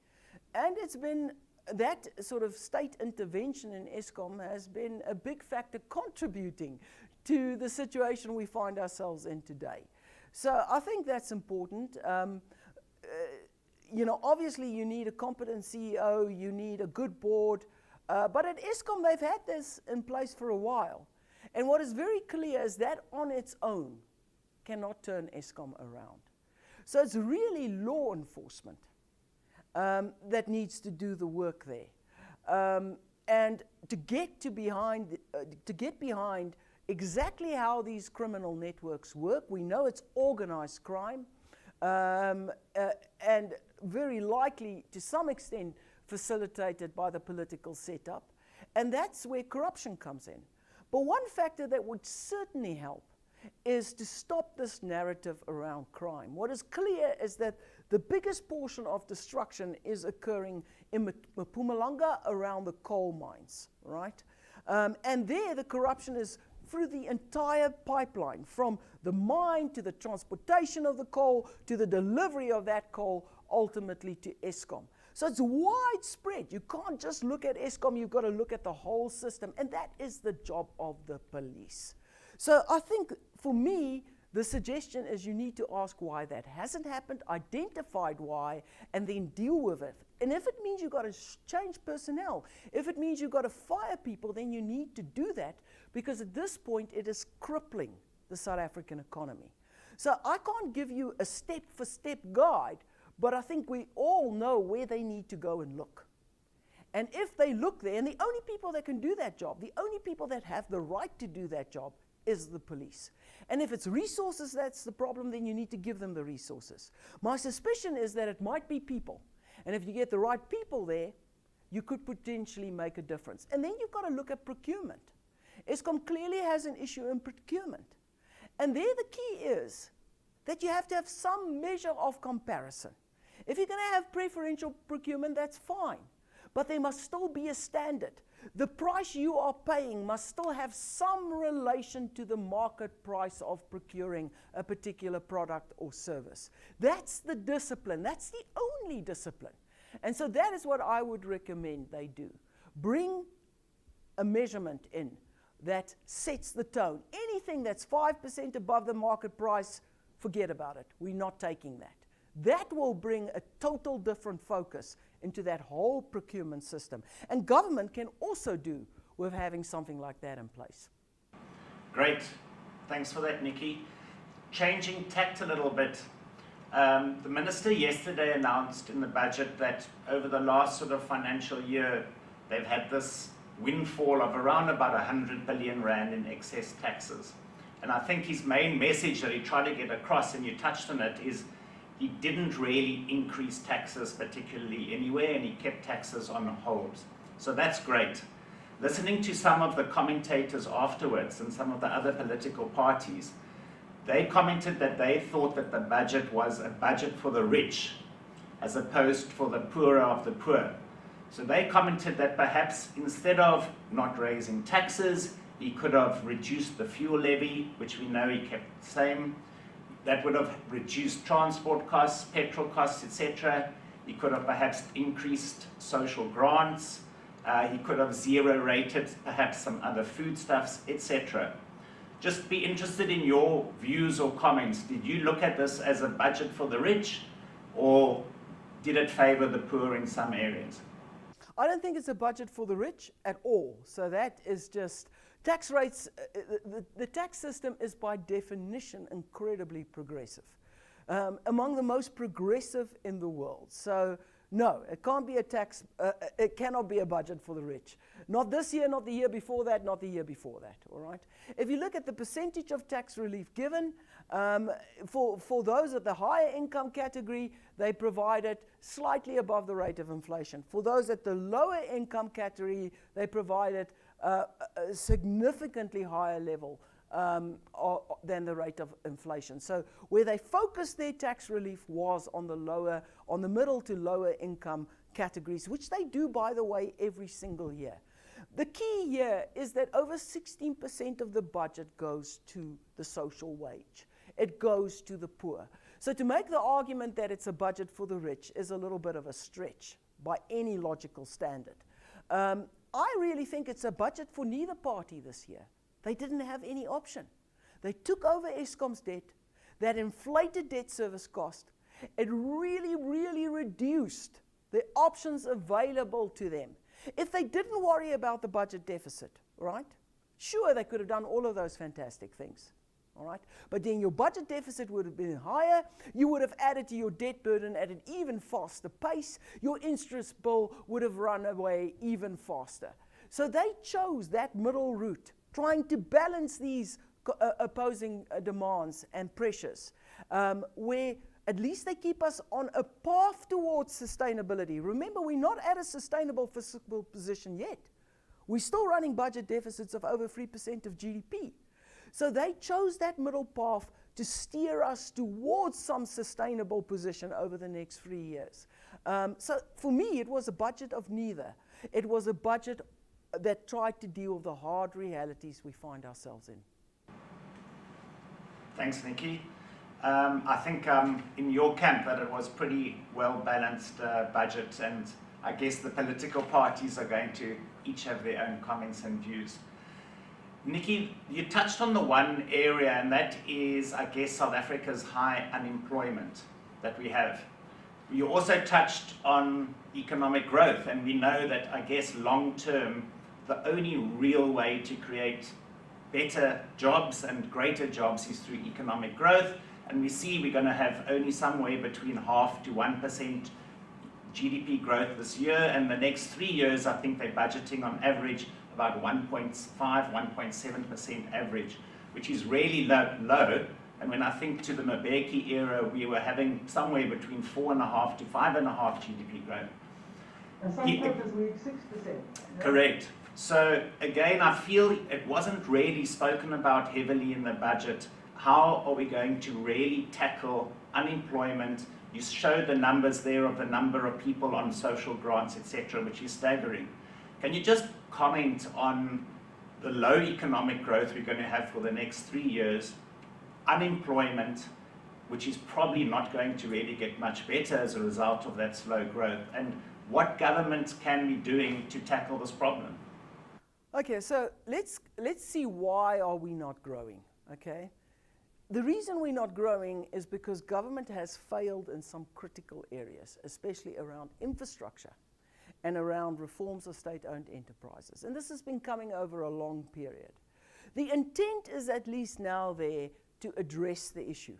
And it's been that sort of state intervention in Eskom has been a big factor contributing to the situation we find ourselves in today. So I think that's important. Obviously you need a competent CEO, you need a good board, but at Eskom they've had this in place for a while. And what is very clear is that on its own cannot turn Eskom around. So it's really law enforcement that needs to do the work there. And to get behind exactly how these criminal networks work, we know it's organized crime, and very likely to some extent facilitated by the political setup, and that's where corruption comes in. But one factor that would certainly help is to stop this narrative around crime. What is clear is that the biggest portion of destruction is occurring in Mpumalanga around the coal mines, right? And there the corruption is through the entire pipeline, from the mine to the transportation of the coal to the delivery of that coal ultimately to Eskom. So it's widespread. You can't just look at Eskom, you've got to look at the whole system, and that is the job of the police. So I think for me, the suggestion is you need to ask why that hasn't happened, identify why, and then deal with it. And if it means you've got to change personnel, if it means you've got to fire people, then you need to do that, because at this point it is crippling the South African economy. So I can't give you a step-for-step guide, but I think we all know where they need to go and look. And if they look there, and the only people that can do that job, the only people that have the right to do that job is the police. And if it's resources that's the problem, then you need to give them the resources. My suspicion is that it might be people. And if you get the right people there, you could potentially make a difference. And then you've got to look at procurement. Eskom clearly has an issue in procurement. And there the key is that you have to have some measure of comparison. If you're going to have preferential procurement, that's fine. But there must still be a standard. The price you are paying must still have some relation to the market price of procuring a particular product or service. That's the discipline. That's the only discipline. And so that is what I would recommend they do. Bring a measurement in that sets the tone. Anything that's 5% above the market price, forget about it. We're not taking that. That will bring a total different focus into that whole procurement system. And government can also do with having something like that in place. Great. Thanks for that, Nicky. Changing tact a little bit. The minister yesterday announced in the budget that over the last sort of financial year, they've had this windfall of around about 100 billion rand in excess taxes. And I think his main message that he tried to get across, and you touched on it, is he didn't really increase taxes particularly anywhere, and he kept taxes on hold. So that's great. Listening to some of the commentators afterwards and some of the other political parties, they commented that they thought that the budget was a budget for the rich as opposed for the poorer of the poor. So they commented that perhaps instead of not raising taxes, He could have reduced the fuel levy, which we know he kept the same. That would have reduced transport costs, petrol costs, etc. He could have perhaps increased social grants. He could have zero-rated perhaps some other foodstuffs, etc. Just be interested in your views or comments. Did you look at this as a budget for the rich, or did it favor the poor in some areas? I don't think it's a budget for the rich at all. So that is just tax rates. The tax system is by definition incredibly progressive, among the most progressive in the world. So no, it can't be a tax. It cannot be a budget for the rich. Not this year, not the year before that, not the year before that. All right. If you look at the percentage of tax relief given for those at the higher income category, they provided slightly above the rate of inflation. For those at the lower income category, they provided a significantly higher level than the rate of inflation. So where they focused their tax relief was on the middle to lower income categories, which they do, by the way, every single year. The key here is that over 16% of the budget goes to the social wage. It goes to the poor. So to make the argument that it's a budget for the rich is a little bit of a stretch by any logical standard. I really think it's a budget for neither party this year. They didn't have any option. They took over Eskom's debt, that inflated debt service cost. It really, really reduced the options available to them. If they didn't worry about the budget deficit, right? Sure, they could have done all of those fantastic things. All right? But then your budget deficit would have been higher. You would have added to your debt burden at an even faster pace. Your interest bill would have run away even faster. So they chose that middle route, trying to balance these opposing demands and pressures, where at least they keep us on a path towards sustainability. Remember, we're not at a sustainable fiscal position yet. We're still running budget deficits of over 3% of GDP. So they chose that middle path to steer us towards some sustainable position over the next 3 years. So for me, it was a budget of neither. It was a budget that tried to deal with the hard realities we find ourselves in. Thanks, Nicky. I think in your camp that it was pretty well-balanced budget, and I guess the political parties are going to each have their own comments and views. Nicky, you touched on the one area, and that is, I guess, South Africa's high unemployment that we have. You also touched on economic growth, and we know that, I guess, long-term, the only real way to create better jobs and greater jobs is through economic growth, and we see we're going to have only somewhere between 0.5% to 1% GDP growth this year, and the next 3 years, I think they're budgeting on average about 1.5%, 1.7% average, which is really low. And when I think to the Mbeki era, we were having somewhere between 4.5% to 5.5% GDP growth. And some countries we 6%. Correct. So again, I feel it wasn't really spoken about heavily in the budget. How are we going to really tackle unemployment? You showed the numbers there of the number of people on social grants, etc., which is staggering. Can you just comment on the low economic growth we're going to have for the next 3 years, unemployment, which is probably not going to really get much better as a result of that slow growth, and what governments can be doing to tackle this problem? Okay, so let's see, why are we not growing, okay? The reason we're not growing is because government has failed in some critical areas, especially around infrastructure and around reforms of state-owned enterprises. And this has been coming over a long period. The intent is at least now there to address the issue.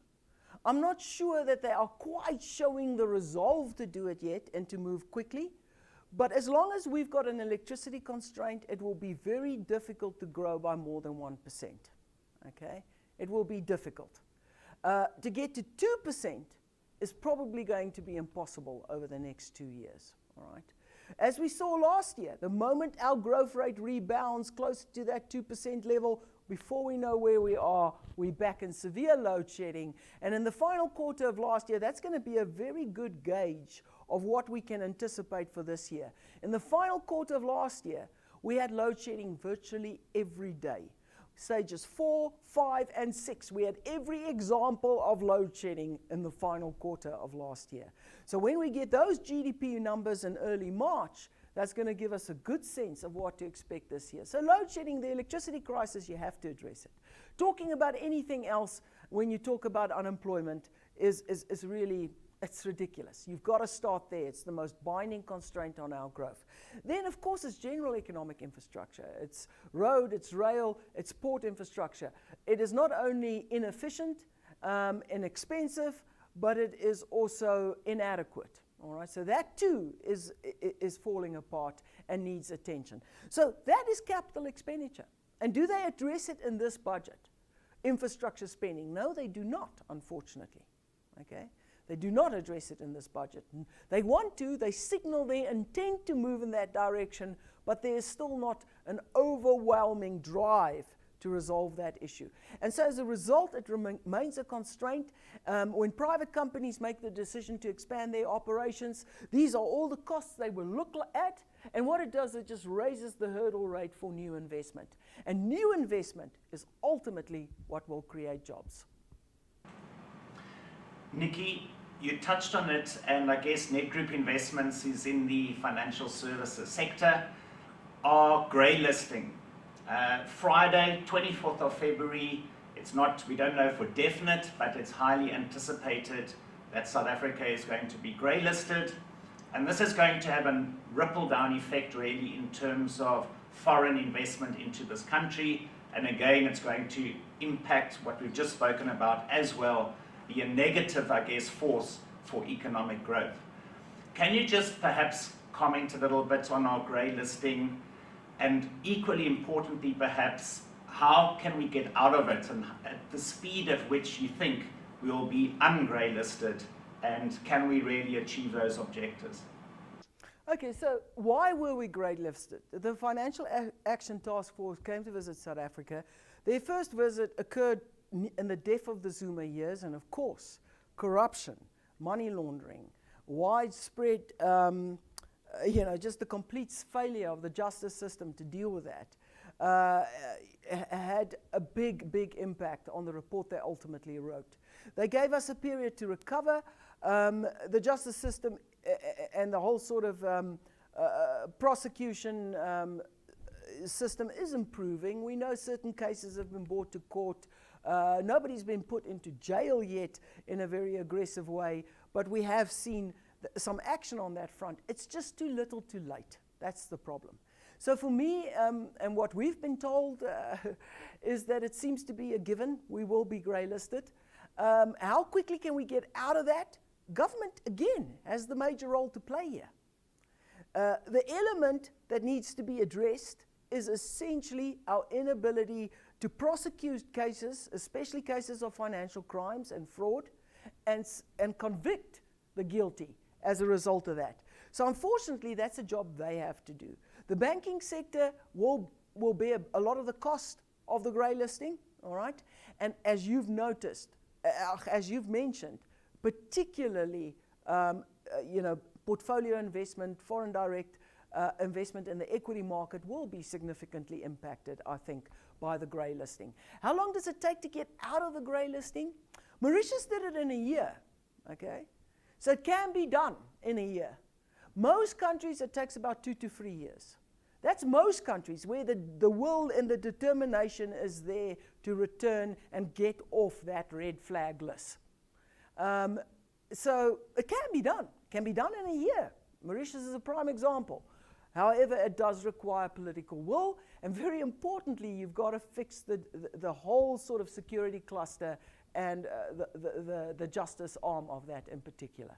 I'm not sure that they are quite showing the resolve to do it yet and to move quickly, but as long as we've got an electricity constraint, it will be very difficult to grow by more than 1%, okay? It will be difficult. To get to 2% is probably going to be impossible over the next 2 years, all right? As we saw last year, the moment our growth rate rebounds closer to that 2% level, before we know where we are, we're back in severe load shedding. And in the final quarter of last year, that's going to be a very good gauge of what we can anticipate for this year. In the final quarter of last year, we had load shedding virtually every day. Stages 4, 5, and 6. We had every example of load shedding in the final quarter of last year. So when we get those GDP numbers in early March, that's going to give us a good sense of what to expect this year. So load shedding, the electricity crisis, you have to address it. Talking about anything else when you talk about unemployment is really, it's ridiculous. You've got to start there. It's the most binding constraint on our growth. Then, of course, it's general economic infrastructure. It's road, it's rail, it's port infrastructure. It is not only inefficient and expensive, but it is also inadequate. All right, so that too is falling apart and needs attention. So that is capital expenditure. And do they address it in this budget? Infrastructure spending? No, they do not, unfortunately. Okay? They do not address it in this budget. They want to, they signal their intent to move in that direction, but there is still not an overwhelming drive to resolve that issue. And so as a result, it remains a constraint. When private companies make the decision to expand their operations, these are all the costs they will look at, and what it does, it just raises the hurdle rate for new investment. And new investment is ultimately what will create jobs. Nicky, you touched on it, and I guess Nedgroup Investments is in the financial services sector. Our grey listing, Friday, 24th of February, we don't know for definite, but it's highly anticipated that South Africa is going to be grey listed. And this is going to have a ripple-down effect, really, in terms of foreign investment into this country. And again, it's going to impact what we've just spoken about as well, be a negative, I guess, force for economic growth. Can you just perhaps comment a little bit on our grey listing? And equally importantly, perhaps, how can we get out of it, and at the speed at which you think we will be ungrey listed, and can we really achieve those objectives? Okay, so why were we grey listed? The Financial Action Task Force came to visit South Africa. Their first visit occurred in the depth of the Zuma years, and of course, corruption, money laundering, widespread, just the complete failure of the justice system to deal with that, had a big impact on the report they ultimately wrote. They gave us a period to recover. The justice system and the whole sort of prosecution system is improving. We know certain cases have been brought to court. Nobody's been put into jail yet in a very aggressive way, but we have seen some action on that front. It's just too little too late. That's the problem. So for me, and what we've been told is that it seems to be a given. We will be grey listed. How quickly can we get out of that? Government, again, has the major role to play here. The element that needs to be addressed is essentially our inability to prosecute cases, especially cases of financial crimes and fraud, and convict the guilty as a result of that. So unfortunately, that's a job they have to do. The banking sector will bear a lot of the cost of the grey listing, all right? And as you've noticed, as you've mentioned, particularly, portfolio investment, foreign direct investment in the equity market will be significantly impacted, I think, by the grey listing. How long does it take to get out of the grey listing? Mauritius did it in a year, okay? So it can be done in a year. Most countries, it takes about 2 to 3 years. That's most countries where the will and the determination is there to return and get off that red flag list. So it can be done in a year. Mauritius is a prime example. However, it does require political will, and very importantly, you've got to fix the whole sort of security cluster and the justice arm of that in particular.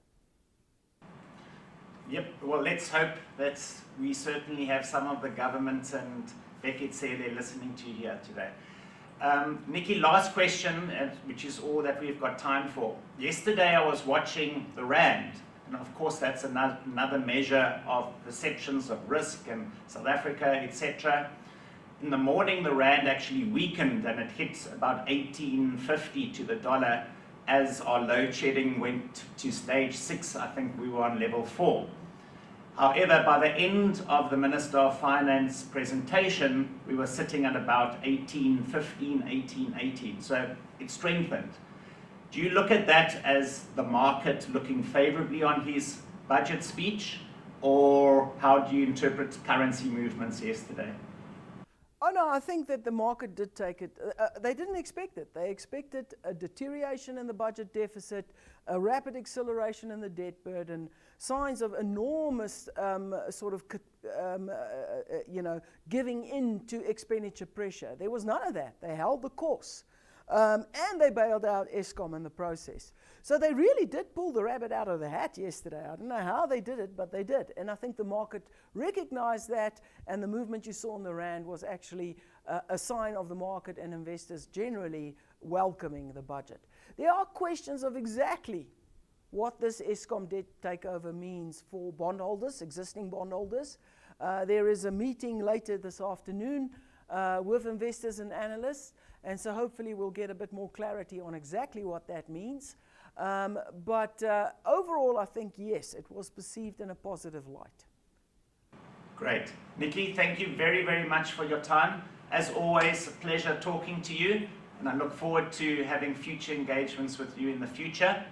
Yep, well, let's hope that we certainly have some of the government and Beckett Cele listening to you here today. Nicky, last question, which is all that we've got time for. Yesterday I was watching the Rand, and of course that's another measure of perceptions of risk and South Africa, etc. In the morning the Rand actually weakened and it hit about 18.50 to the dollar as our load shedding went to stage 6. I think we were on level 4. However, by the end of the Minister of Finance presentation, we were sitting at about 18.15, 18.18. So it strengthened. Do you look at that as the market looking favorably on his budget speech, or how do you interpret currency movements yesterday? Oh no, I think that the market did take it. They didn't expect it. They expected a deterioration in the budget deficit, a rapid acceleration in the debt burden, signs of enormous giving in to expenditure pressure. There was none of that. They held the course. And they bailed out Eskom in the process. So they really did pull the rabbit out of the hat yesterday. I don't know how they did it, but they did. And I think the market recognized that, and the movement you saw in the Rand was actually a sign of the market and investors generally welcoming the budget. There are questions of exactly what this Eskom debt takeover means for bondholders, existing bondholders. There is a meeting later this afternoon with investors and analysts, and so hopefully we'll get a bit more clarity on exactly what that means. But overall, I think, yes, it was perceived in a positive light. Great. Nicky, thank you very, very much for your time. As always, a pleasure talking to you, and I look forward to having future engagements with you in the future.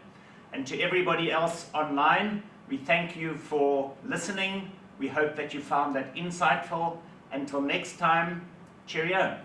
And to everybody else online, we thank you for listening. We hope that you found that insightful. Until next time, cheerio.